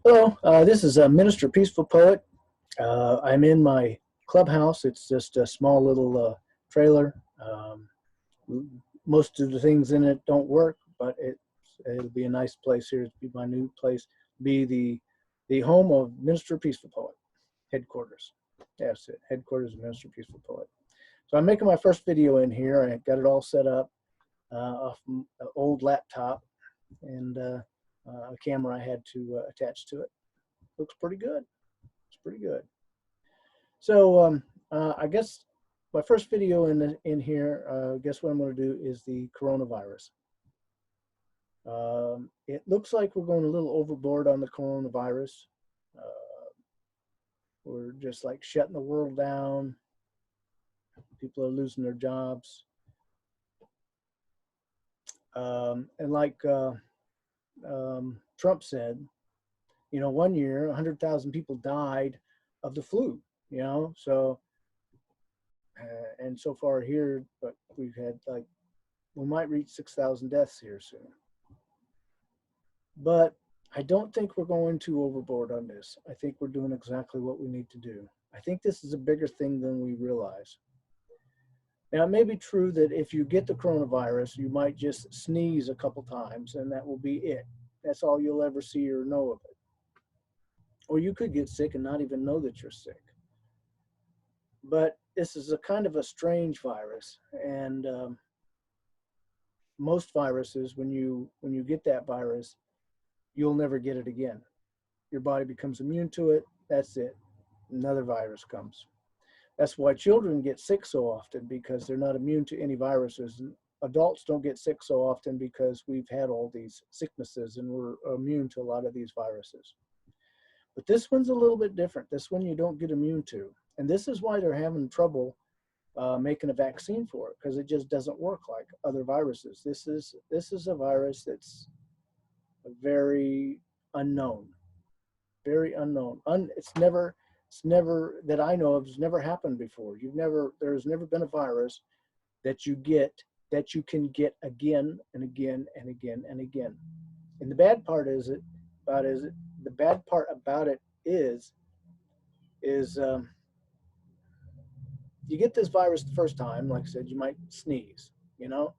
Hello, this is Minister Peaceful Poet. I'm in my clubhouse. It's just a small little trailer. Most of the things in it don't work, but it'll be a nice place here. It'll be my new place. Be the home of Minister Peaceful Poet headquarters. That's it, headquarters of Minister Peaceful Poet. So I'm making my first video in here. I got it all set up off an old laptop and a camera I had to attach to it. Looks pretty good. It's pretty good. So I guess my first video in here, guess what I'm going to do is the coronavirus. It looks like we're going a little overboard on the coronavirus. We're just like shutting the world down. People are losing their jobs. And like Trump said, you know, one year 100,000 people died of the flu, you know, so and so far here, but we've had like, we might reach 6,000 deaths here soon. But I don't think we're going too overboard on this. I think we're doing exactly what we need to do. I think this is a bigger thing than we realize. Now, it may be true that if you get the coronavirus, you might just sneeze a couple times and that will be it. That's all you'll ever see or know of it. Or you could get sick and not even know that you're sick. But this is a kind of a strange virus, and most viruses, when you get that virus, you'll never get it again. Your body becomes immune to it. That's it. Another virus comes. That's why children get sick so often, because they're not immune to any viruses. And adults don't get sick so often because we've had all these sicknesses and we're immune to a lot of these viruses. But this one's a little bit different. This one you don't get immune to. And this is why they're having trouble making a vaccine for it, because it just doesn't work like other viruses. This is a virus that's very unknown, very unknown. It's never that I know of, has never happened before. There's never been a virus that you can get again and again and again and again. And the bad part about it is you get this virus the first time, like I said, you might sneeze, you know.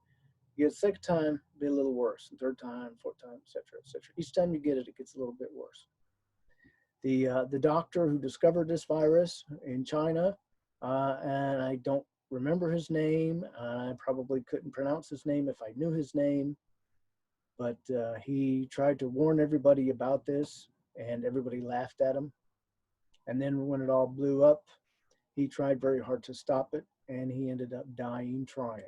You get the second time, be a little worse. And third time, fourth time, etc., etc. Each time you get it, it gets a little bit worse. The doctor who discovered this virus in China, and I don't remember his name. I probably couldn't pronounce his name if I knew his name, but he tried to warn everybody about this, and everybody laughed at him. And then when it all blew up, he tried very hard to stop it, and he ended up dying trying,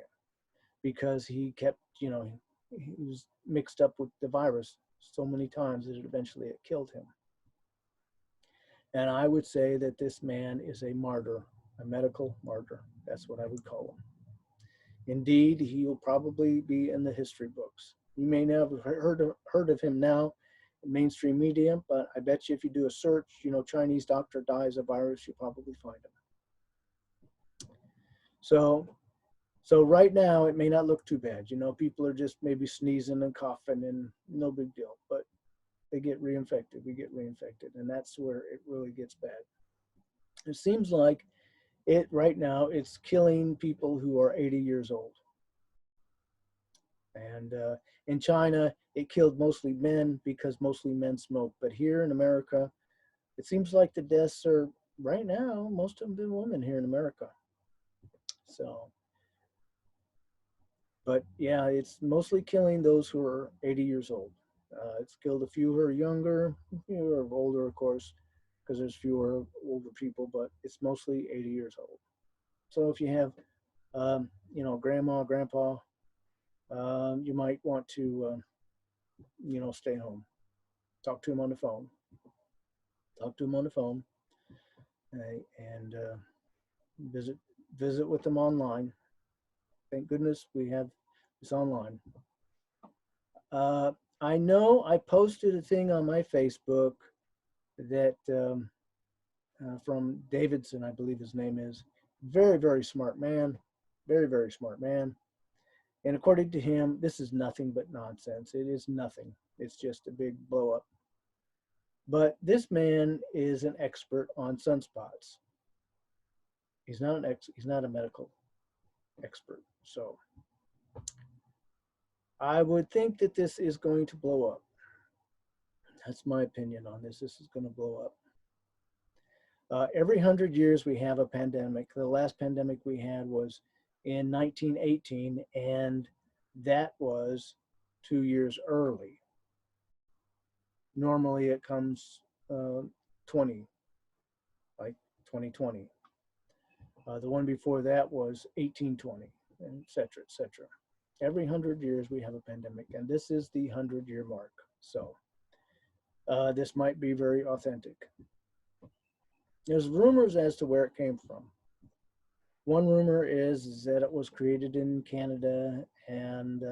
because he kept, you know, he was mixed up with the virus so many times that eventually it killed him. And I would say that this man is a martyr, a medical martyr. That's what I would call him. Indeed, he will probably be in the history books. You may not have heard of him now in mainstream media, but I bet you if you do a search, you know, Chinese doctor dies of virus, you'll probably find him. So right now, it may not look too bad. You know, people are just maybe sneezing and coughing and no big deal, but they get reinfected. We get reinfected, and that's where it really gets bad. It seems like right now, it's killing people who are 80 years old. And in China, it killed mostly men because mostly men smoke. But here in America, it seems like the deaths are, right now, most of them been women here in America. So, but yeah, it's mostly killing those who are 80 years old. It's killed a few who are younger, a few who are older, of course, because there's fewer older people, but it's mostly 80 years old. So if you have, you know, grandma, grandpa, you might want to, you know, stay home. Talk to them on the phone. Talk to them on the phone, and visit with them online. Thank goodness we have this online. I know I posted a thing on my Facebook that from Davidson, I believe his name is. Very, very smart man. Very, very smart man. And according to him, this is nothing but nonsense. It is nothing. It's just a big blow up. But this man is an expert on sunspots. He's not a medical expert. So I would think that this is going to blow up. That's my opinion on this. This is going to blow up. Every 100 years we have a pandemic. The last pandemic we had was in 1918, and that was 2 years early. Normally it comes 20, like 2020. The one before that was 1820, and et cetera, et cetera. Every 100 years we have a pandemic, and this is the 100-year mark. So this might be very authentic. There's rumors as to where it came from. One rumor is that it was created in Canada and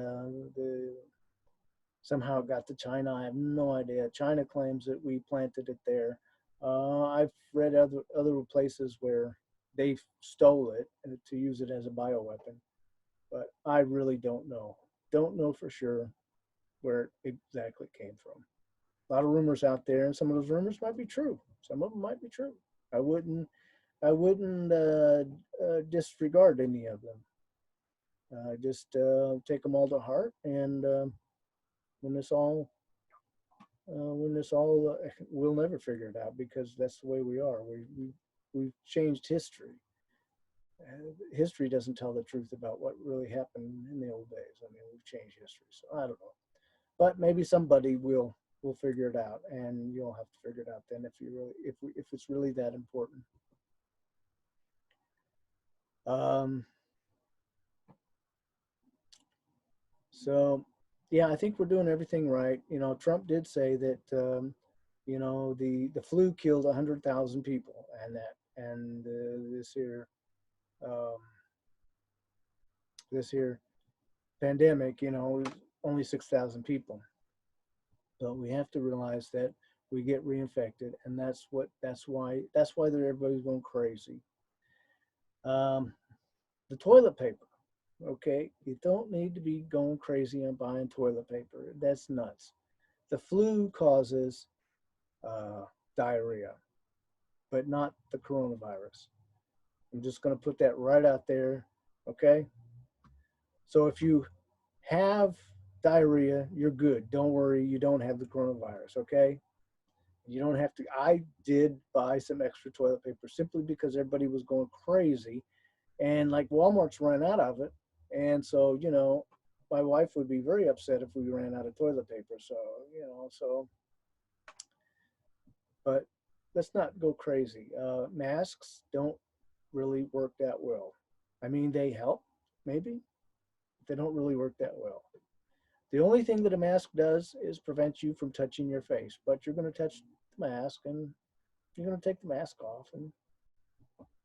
somehow it got to China. I have no idea. China claims that we planted it there. I've read other places where they stole it to use it as a bioweapon, but I really don't know. Don't know for sure where it exactly came from. A lot of rumors out there, and some of those rumors might be true. Some of them might be true. I wouldn't disregard any of them. Just take them all to heart, and when this all we'll never figure it out because that's the way we are. We've changed history. History doesn't tell the truth about what really happened in the old days. I mean, we've changed history, so I don't know. But maybe somebody will figure it out, and you'll have to figure it out then if it's really that important. So, yeah, I think we're doing everything right. You know, Trump did say that the flu killed 100,000 people, and um, this here pandemic, only 6,000 people. But we have to realize that we get reinfected, and that's why everybody's going crazy. Um, the toilet paper. Okay, you don't need to be going crazy on buying toilet paper. That's nuts. The flu causes uh, diarrhea, but not the coronavirus. I'm just going to put that right out there. Okay, so if you have diarrhea, you're good. Don't worry, you don't have the coronavirus. Okay, you don't have to. I did buy some extra toilet paper simply because everybody was going crazy, and like Walmart's run out of it. And so, my wife would be very upset if we ran out of toilet paper. So, but let's not go crazy. Masks don't really work that well. I mean, they help, maybe. They don't really work that well. The only thing that a mask does is prevent you from touching your face, but you're going to touch the mask and you're going to take the mask off and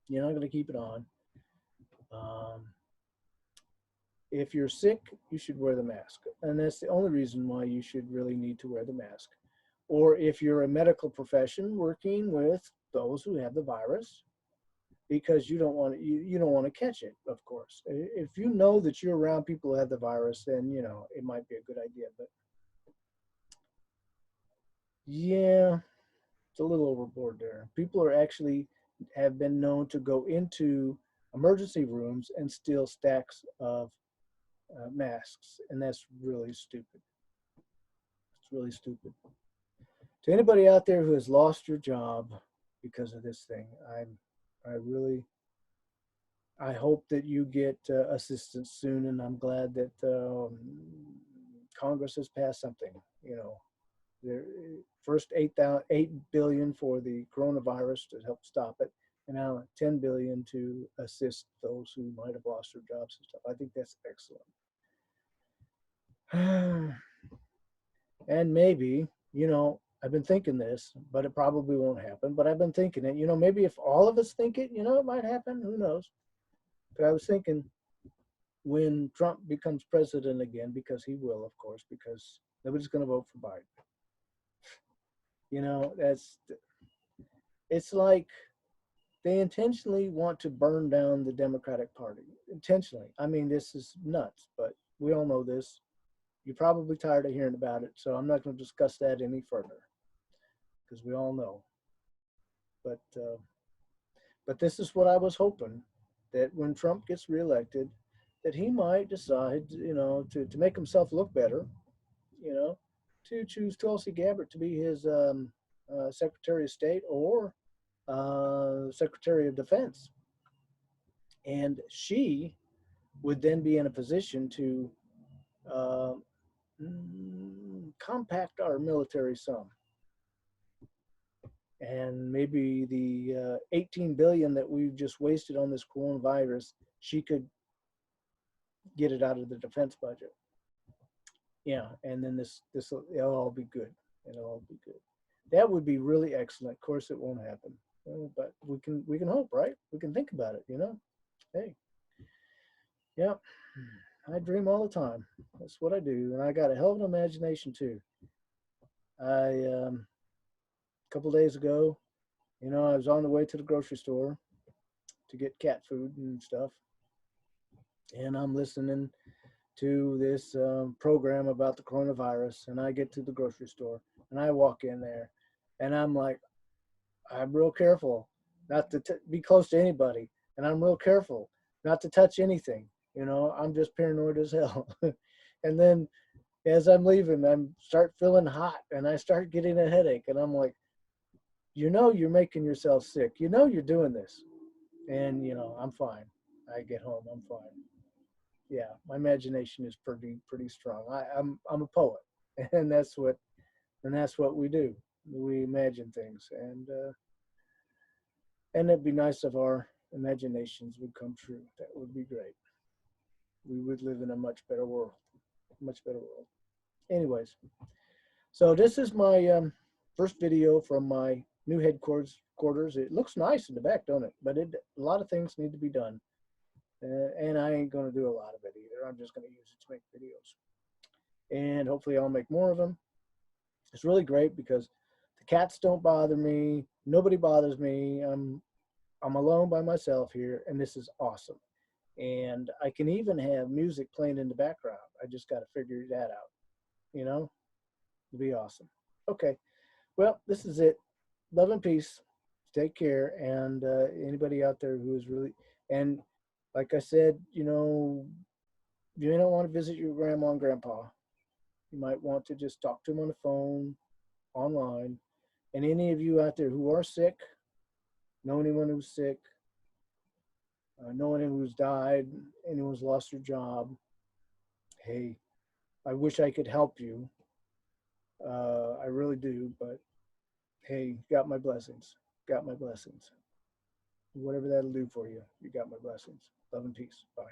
you're not going to keep it on. Um, if you're sick, you should wear the mask. And that's the only reason why you should really need to wear the mask. Or if you're a medical profession working with those who have the virus, because you don't want to catch it, of course. If you know that you're around people who have the virus, then it might be a good idea. But yeah, it's a little overboard there. People are actually have been known to go into emergency rooms and steal stacks of masks, and that's really stupid. It's really stupid. To anybody out there who has lost your job because of this thing, I really, I hope that you get assistance soon, and I'm glad that Congress has passed something. There first 8 billion for the coronavirus to help stop it, and now 10 billion to assist those who might have lost their jobs and stuff. I think that's excellent. And maybe, I've been thinking this, but it probably won't happen. But I've been thinking it, maybe if all of us think it, it might happen. Who knows? But I was thinking when Trump becomes president again, because he will, of course, because nobody's going to vote for Biden. It's like they intentionally want to burn down the Democratic Party. Intentionally. I mean, this is nuts, but we all know this. You're probably tired of hearing about it, so I'm not going to discuss that any further because we all know. But this is what I was hoping, that when Trump gets reelected, that he might decide, to make himself look better, you know, to choose Tulsi Gabbard to be his Secretary of State or Secretary of Defense, and she would then be in a position to uh, compact our military some, and maybe the 18 billion that we've just wasted on this coronavirus, she could get it out of the defense budget. Yeah, and then it'll all be good. It'll all be good. That would be really excellent. Of course, it won't happen, but we can hope, right? We can think about it. Hey, yeah, I dream all the time. That's what I do, and I got a hell of an imagination too. I a couple days ago, I was on the way to the grocery store to get cat food and stuff, and I'm listening to this program about the coronavirus, and I get to the grocery store and I walk in there, and I'm like, I'm real careful not to be close to anybody, and I'm real careful not to touch anything. I'm just paranoid as hell. And then as I'm leaving, I start feeling hot and I start getting a headache, and I'm like, you're making yourself sick. You're doing this, and I'm fine. I get home, I'm fine. Yeah, my imagination is pretty strong. I'm a poet, and that's what we do. We imagine things, and it'd be nice if our imaginations would come true. That would be great. We would live in a much better world, much better world. Anyways, so this is my first video from my new headquarters. It looks nice in the back, don't it? But a lot of things need to be done, and I ain't going to do a lot of it either. I'm just going to use it to make videos, and hopefully I'll make more of them. It's really great because the cats don't bother me. Nobody bothers me. I'm alone by myself here, and this is awesome. And I can even have music playing in the background. I just got to figure that out. It'll be awesome. Okay. Well, this is it. Love and peace. Take care. And anybody out there who is really, and like I said, you may not want to visit your grandma and grandpa. You might want to just talk to them on the phone, online. And any of you out there who are sick, know anyone who's sick, know anyone who's died, anyone's lost their job, hey, I wish I could help you. I really do, but hey, got my blessings. Got my blessings. Whatever that'll do for you, you got my blessings. Love and peace. Bye.